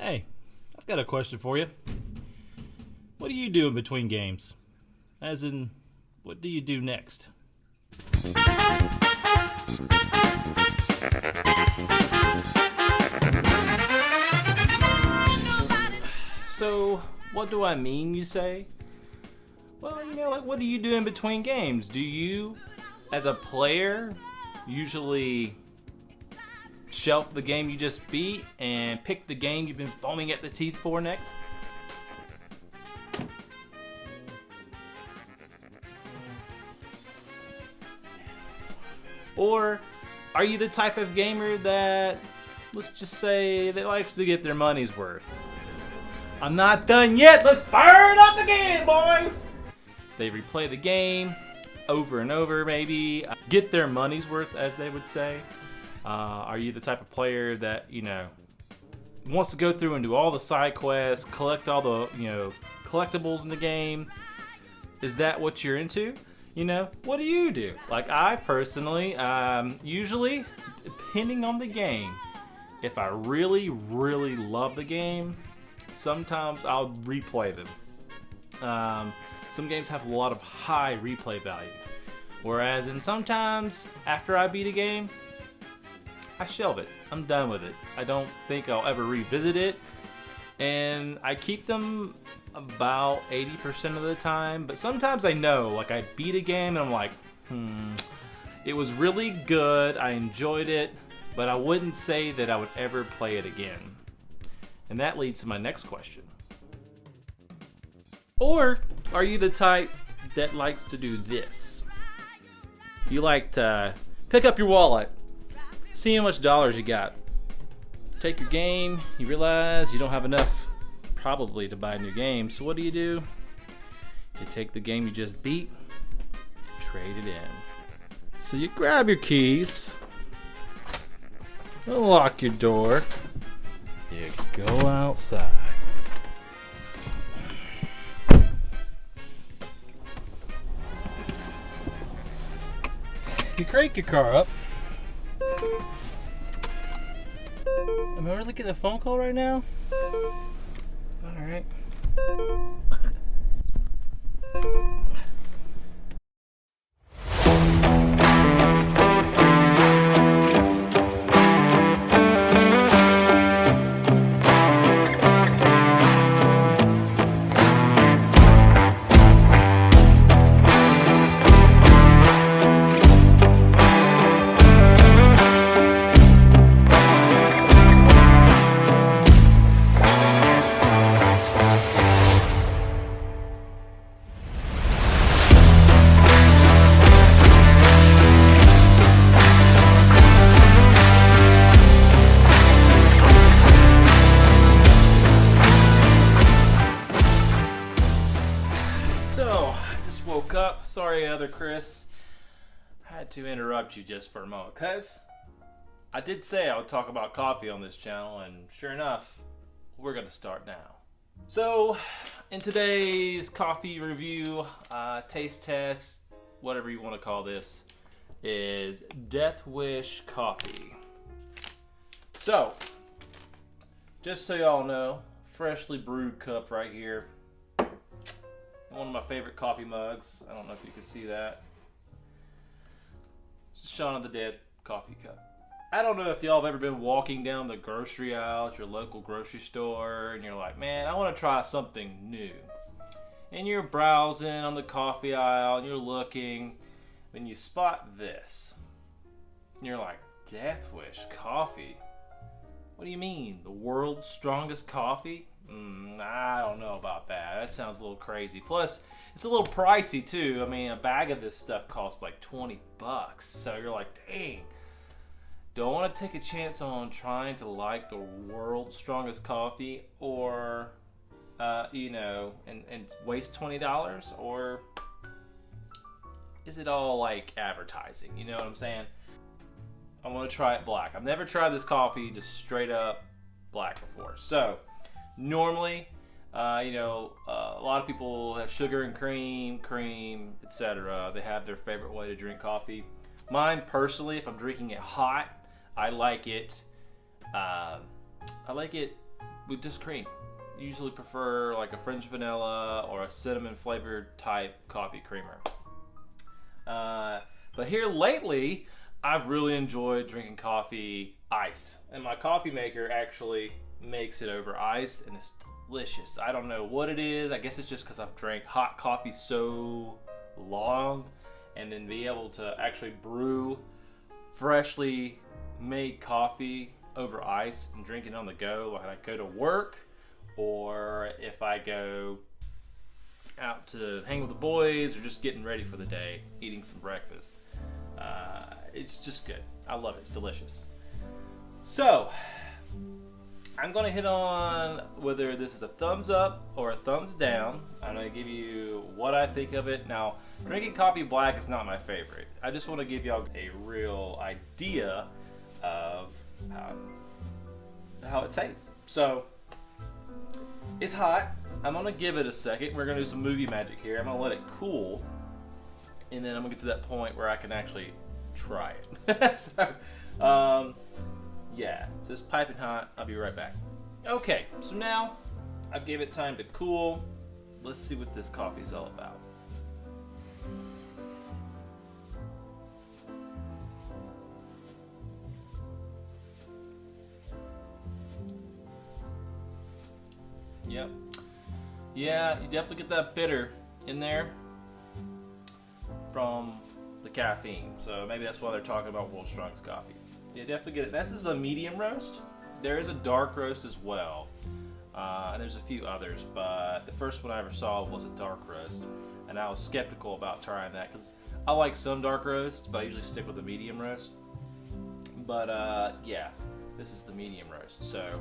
Hey, I've got a question for you. What do you do in between games? As in, what do you do next? So, what do I mean, you say? Well, like what do you do in between games? Do you, as a player, usually shelf the game you just beat and pick the game you've been foaming at the teeth for next? Or are you the type of gamer that, let's just say, that likes to get their money's worth? I'm not done yet, let's fire it up again, boys! They replay the game over and over, maybe. Get their money's worth, as they would say. Are you the type of player that, wants to go through and do all the side quests, collect all the, collectibles in the game? Is that what you're into? What do you do? Like, I personally, usually, depending on the game, if I really, really love the game, sometimes I'll replay them. Some games have a lot of high replay value. Whereas sometimes, after I beat a game, I shelve it. I'm done with it. I don't think I'll ever revisit it. And I keep them about 80% of the time. But sometimes I know, like I beat a game and I'm like, it was really good. I enjoyed it. But I wouldn't say that I would ever play it again. And that leads to my next question. Or are you the type that likes to do this? You like to pick up your wallet, see how much dollars you got. Take your game, you realize you don't have enough probably to buy a new game. So what do? You take the game you just beat, trade it in. So you grab your keys, unlock your door, you go outside. You crank your car up. Am I really getting a phone call right now? Alright. Woke up. Sorry, other Chris. I had to interrupt you just for a moment because I did say I would talk about coffee on this channel, and sure enough, we're going to start now. So, in today's coffee review, taste test, whatever you want to call this, is Death Wish coffee. So, just so y'all know, freshly brewed cup right here. One of my favorite coffee mugs. I don't know if you can see that. It's Shaun of the Dead coffee cup. I don't know if y'all have ever been walking down the grocery aisle at your local grocery store and you're like, man, I want to try something new. And you're browsing on the coffee aisle and you're looking and you spot this. And you're like, Death Wish coffee? What do you mean? The world's strongest coffee? I don't know about that. That sounds a little crazy. Plus, it's a little pricey too. I mean, a bag of this stuff costs like 20 bucks. So you're like, dang. Don't want to take a chance on trying to like the world's strongest coffee or, and waste $20? Or is it all like advertising? You know what I'm saying? I want to try it black. I've never tried this coffee just straight up black before. So, normally, a lot of people have sugar and cream, etc. They have their favorite way to drink coffee. Mine, personally, if I'm drinking it hot, I like it with just cream. Usually prefer like a French vanilla or a cinnamon flavored type coffee creamer. But here lately, I've really enjoyed drinking coffee iced. And my coffee maker actually makes it over ice, and it's delicious. I don't know what it is. I guess it's just because I've drank hot coffee so long, and then be able to actually brew freshly made coffee over ice and drink it on the go when I go to work, or if I go out to hang with the boys, or just getting ready for the day, eating some breakfast. It's just good. I love it. It's delicious. So, I'm going to hit on whether this is a thumbs up or a thumbs down. I'm going to give you what I think of it. Now, drinking coffee black is not my favorite. I just want to give y'all a real idea of how it tastes. So, it's hot. I'm going to give it a second. We're going to do some movie magic here. I'm going to let it cool, and then I'm going to get to that point where I can actually try it. So, yeah, so it's piping hot. I'll be right back. Okay, so now I've gave it time to cool. Let's see what this coffee is all about. Yep. Yeah, you definitely get that bitter in there from the caffeine. So maybe that's why they're talking about World's Strongest Coffee. Yeah, definitely get it. This is a medium roast. There is a dark roast as well. And there's a few others, but the first one I ever saw was a dark roast. And I was skeptical about trying that because I like some dark roast, but I usually stick with the medium roast. But yeah, this is the medium roast. So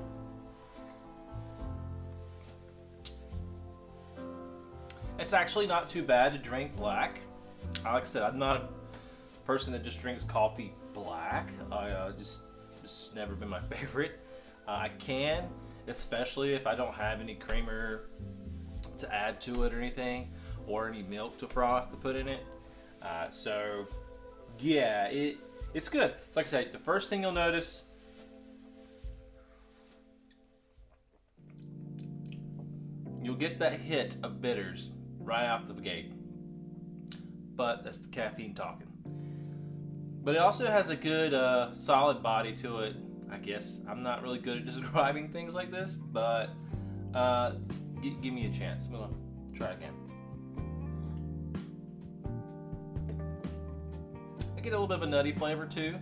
it's actually not too bad to drink black. Like I said, I'm not a person that just drinks coffee black. I just never been my favorite. I can, especially if I don't have any creamer to add to it or anything, or any milk to froth to put in it. So yeah, it's good. It's like I said, the first thing you'll notice, you'll get that hit of bitters right off the gate. But that's the caffeine talking. But it also has a good solid body to it, I guess. I'm not really good at describing things like this, but give me a chance. I'm going to try again. I get a little bit of a nutty flavor too.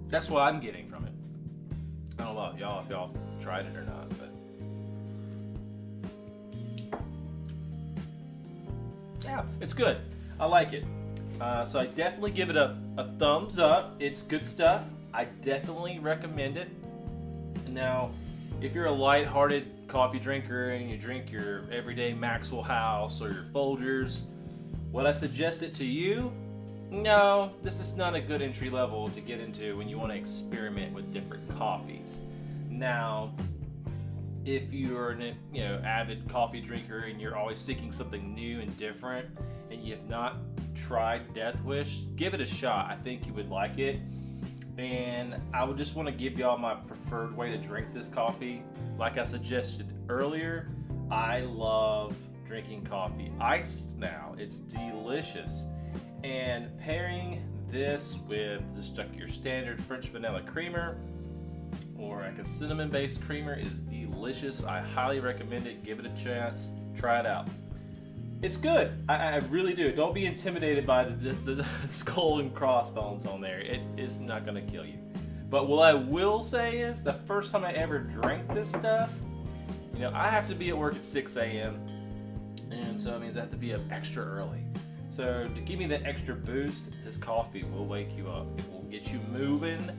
That's what I'm getting from it. I don't know if y'all tried it or not, but yeah, it's good. I like it. So I definitely give it a thumbs up. It's good stuff. I definitely recommend it. Now, if you're a light-hearted coffee drinker and you drink your everyday Maxwell House or your Folgers, would I suggest it to you? No, this is not a good entry level to get into when you want to experiment with different coffees. Now, if you're an avid coffee drinker and you're always seeking something new and different, and you have not tried Death Wish, give it a shot. I think you would like it. And I would just want to give y'all my preferred way to drink this coffee. Like I suggested earlier, I love drinking coffee iced now. It's delicious. And pairing this with just like your standard French vanilla creamer or like a cinnamon based creamer is delicious. I highly recommend it. Give it a chance. Try it out. It's good. I really do. Don't be intimidated by the skull and crossbones on there. It is not going to kill you. But what I will say is the first time I ever drank this stuff, I have to be at work at 6 a.m. And so it means I have to be up extra early. So to give me that extra boost, this coffee will wake you up. It will get you moving.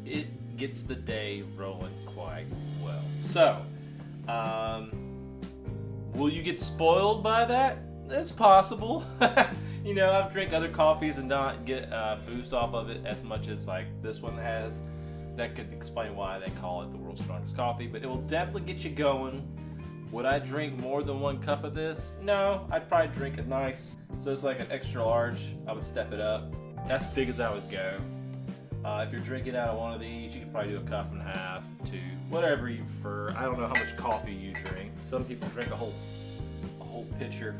It gets the day rolling quite well. So, will you get spoiled by that? It's possible. I've drank other coffees and not get a boost off of it as much as like this one has. That could explain why they call it the world's strongest coffee, but it will definitely get you going. Would I drink more than 1 cup of this? No, I'd probably drink a nice, so it's like an extra large. I would step it up. That's big as I would go. If you're drinking out of one of these, you can probably do a cup and a half to whatever you prefer. I don't know how much coffee you drink. Some people drink a whole pitcher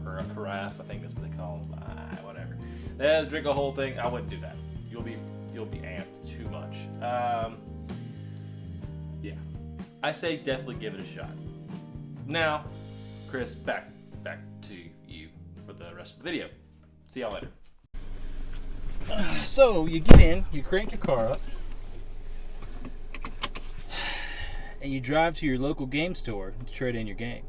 or a carafe. I think that's what they call them. Whatever. They drink a whole thing. I wouldn't do that. You'll be amped too much. Yeah, I say definitely give it a shot. Now, Chris, back to you for the rest of the video. See y'all later. So you get in, you crank your car up, and you drive to your local game store to trade in your game.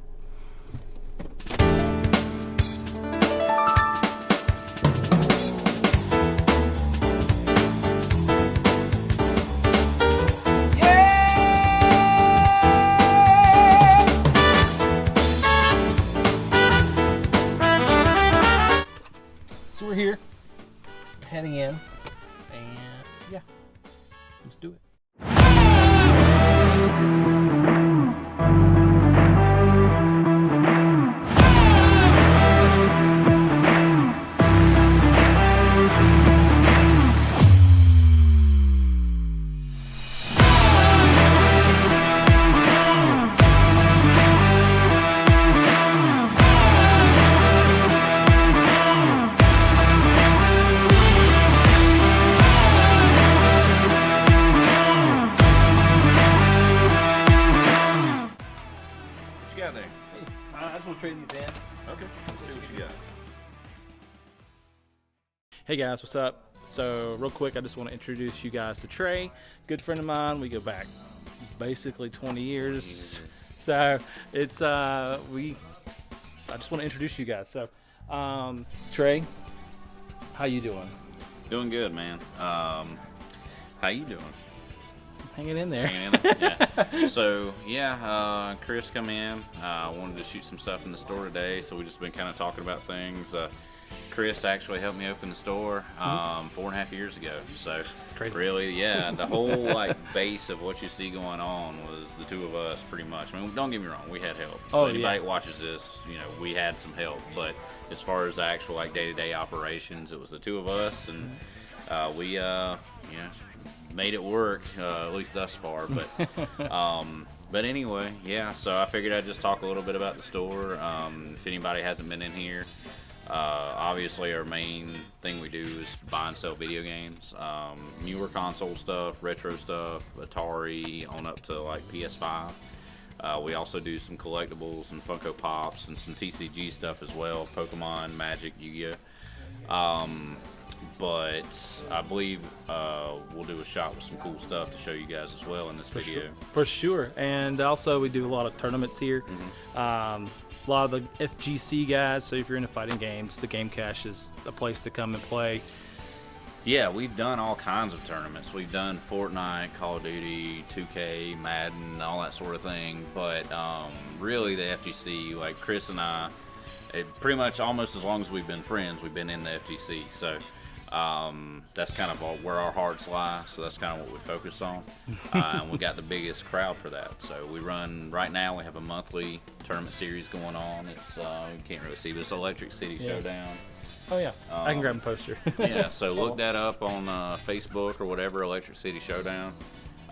So we're here, heading in, and yeah, let's do it. There. Hey, I just want to trade these in. Okay, let's see what you got. Hey guys, what's up? So real quick, I just want to introduce you guys to Trey, good friend of mine. We go back basically 20 years. So it's I just want to introduce you guys. So Trey, how you doing? Doing good, man. How you doing? Hanging in there. Hanging in there? Yeah. So, yeah, Chris come in. Wanted to shoot some stuff in the store today, so we just been kind of talking about things. Chris actually helped me open the store 4.5 years ago. So, it's crazy. Really, yeah, the whole base of what you see going on was the two of us, pretty much. I mean, don't get me wrong, we had help. So anybody that watches this, we had some help. But as far as the actual day-to-day operations, it was the two of us, and we made it work, at least thus far. But anyway, yeah, so I figured I'd just talk a little bit about the store. If anybody hasn't been in here, obviously our main thing we do is buy and sell video games, newer console stuff, retro stuff, Atari on up to PS5. We also do some collectibles and Funko Pops and some TCG stuff as well, Pokemon, Magic, Yu-Gi-Oh! But I believe we'll do a shot with some cool stuff to show you guys as well in this video. For sure. And also we do a lot of tournaments here. A lot of the FGC guys, so if you're into fighting games, the Game Cache is a place to come and play. Yeah, we've done all kinds of tournaments. We've done Fortnite, Call of Duty, 2K, Madden, all that sort of thing. But really the FGC, like Chris and I, pretty much almost as long as we've been friends, we've been in the FGC. So that's kind of where our hearts lie, so that's kind of what we focus on. And we got the biggest crowd for that. So we run, right now we have a monthly tournament series going on. It's you can't really see, but it's Electric City Showdown. Oh yeah, I can grab a poster. Yeah, so look that up on Facebook or whatever, Electric City Showdown.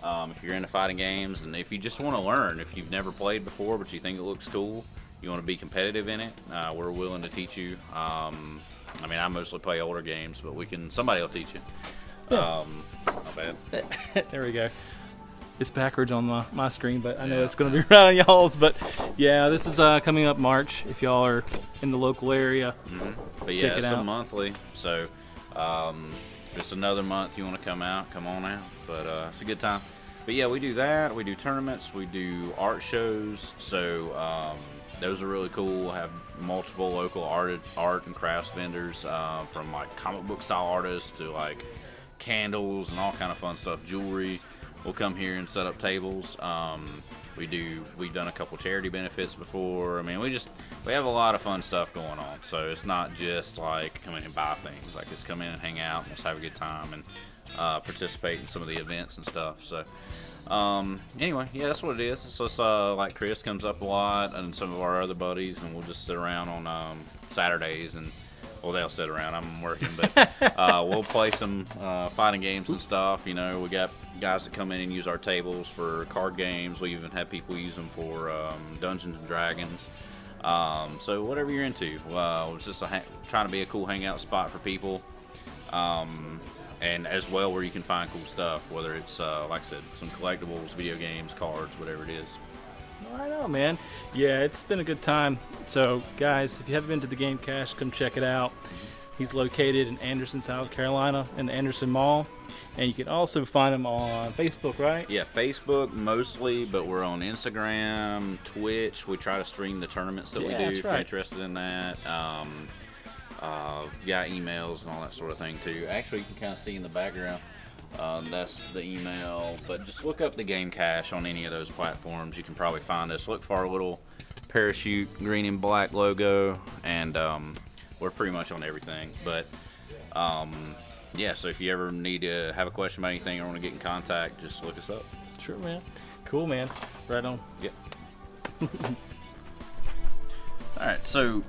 If you're into fighting games, and if you just want to learn, if you've never played before but you think it looks cool, you want to be competitive in it, we're willing to teach you. I mean, I mostly play older games, but somebody will teach you. Not bad. There we go. It's backwards on my screen, but I know it's going to be right on y'all's. But yeah, this is coming up March. If y'all are in the local area, but yeah, it's a monthly. So if it's another month you want to come on out. But it's a good time. But yeah, we do that. We do tournaments. We do art shows. So those are really cool. We'll have multiple local art and crafts vendors, from comic book style artists to candles and all kind of fun stuff, jewelry. We'll come here and set up tables. We've done a couple charity benefits before. I mean, we have a lot of fun stuff going on. So it's not just come in and buy things. It's come in and hang out and just have a good time and participate in some of the events and stuff. So anyway, yeah, that's what it is. So it's Chris comes up a lot and some of our other buddies, and we'll just sit around on Saturdays and Well, they'll sit around. I'm working, but we'll play some fighting games and stuff. You know, we got guys that come in and use our tables for card games. We even have people use them for Dungeons and Dragons. So whatever you're into, it's just trying to be a cool hangout spot for people, and as well where you can find cool stuff, whether it's like I said, some collectibles, video games, cards, whatever it is. I know, man. Yeah, it's been a good time. So, guys, if you haven't been to the Game Cache, come check it out. He's located in Anderson, South Carolina, in the Anderson Mall. And you can also find him on Facebook, right? Yeah, Facebook mostly, but we're on Instagram, Twitch. We try to stream the tournaments that we do if you're interested in that. We've got emails and all that sort of thing, too. Actually, you can kind of see in the background. That's the email, but just look up the Game Cache on any of those platforms. You can probably find us. Look for our little parachute green and black logo, and we're pretty much on everything. But yeah, so if you ever need to have a question about anything or want to get in contact, just look us up. Sure, man. Cool, man. Right on. Yep. All right, so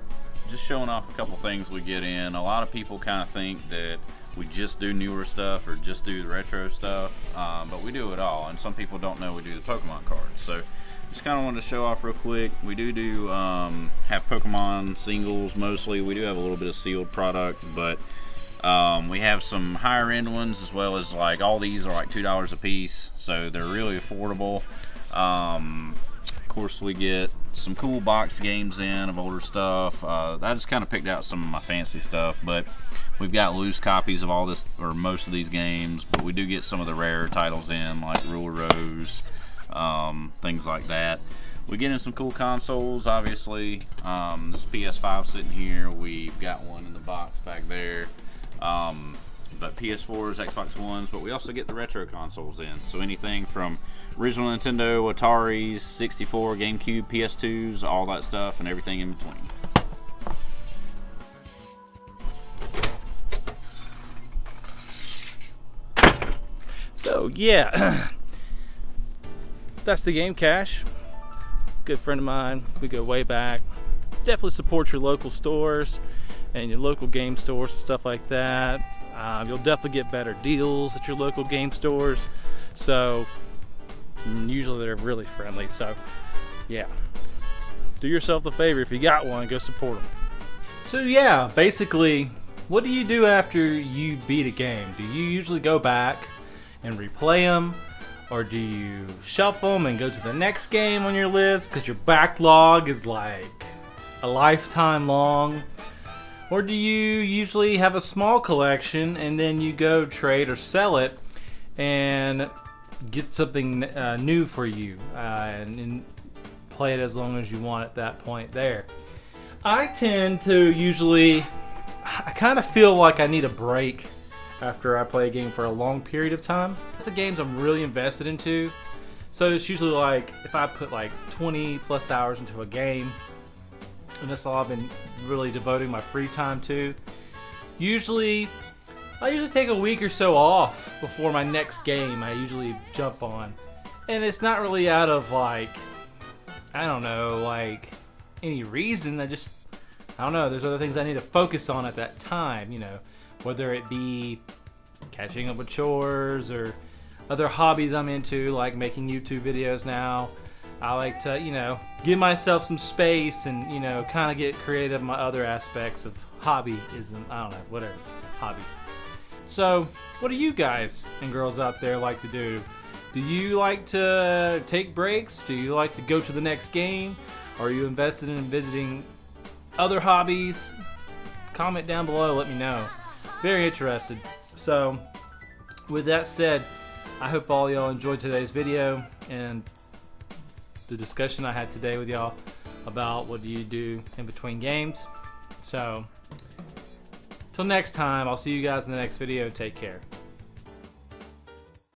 just showing off a couple things we get in. A lot of people kind of think that we just do newer stuff or just do the retro stuff, but we do it all, and some people don't know we do the Pokemon cards. So just kind of wanted to show off real quick. We do have Pokemon singles mostly. We do have a little bit of sealed product, but we have some higher end ones, as well as like all these are like $2 a piece, so they're really affordable. Of course, we get some cool box games in of older stuff. I just kind of picked out some of my fancy stuff, but we've got loose copies of all this, or most of these games, but we do get some of the rarer titles in, like Ruler Rose, things like that. We get in some cool consoles, obviously. This PS5 sitting here, we've got one in the box back there. But PS4s, Xbox Ones, but we also get the retro consoles in. So anything from original Nintendo, Ataris, 64, GameCube, PS2s, all that stuff, and everything in between. So yeah, that's the Game Cache. Good friend of mine. We go way back. Definitely support your local stores and your local game stores and stuff like that. You'll definitely get better deals at your local game stores. So usually they're really friendly. So yeah, do yourself the favor, if you got one, go support them. So yeah, basically, what do you do after you beat a game? Do you usually go back and replay them, or do you shelf them and go to the next game on your list because your backlog is like a lifetime long? Or do you usually have a small collection and then you go trade or sell it and get something new for you and play it as long as you want at that point there? I tend to usually, I kind of feel like I need a break after I play a game for a long period of time. It's the games I'm really invested into. So it's usually like if I put like 20 plus hours into a game, and that's all I've been really devoting my free time to. I usually take a week or so off before my next game I usually jump on. And it's not really out of like, I don't know, like any reason. I don't know, there's other things I need to focus on at that time, you know, whether it be catching up with chores or other hobbies I'm into, like making YouTube videos now. I like to, you know, give myself some space and, you know, kind of get creative in my other aspects of hobbyism. I don't know, whatever, hobbies. So, what do you guys and girls out there like to do? Do you like to take breaks? Do you like to go to the next game? Are you invested in visiting other hobbies? Comment down below, let me know. Very interested. So, with that said, I hope all y'all enjoyed today's video and the discussion I had today with y'all about what do you do in between games. So, till next time, I'll see you guys in the next video. Take care.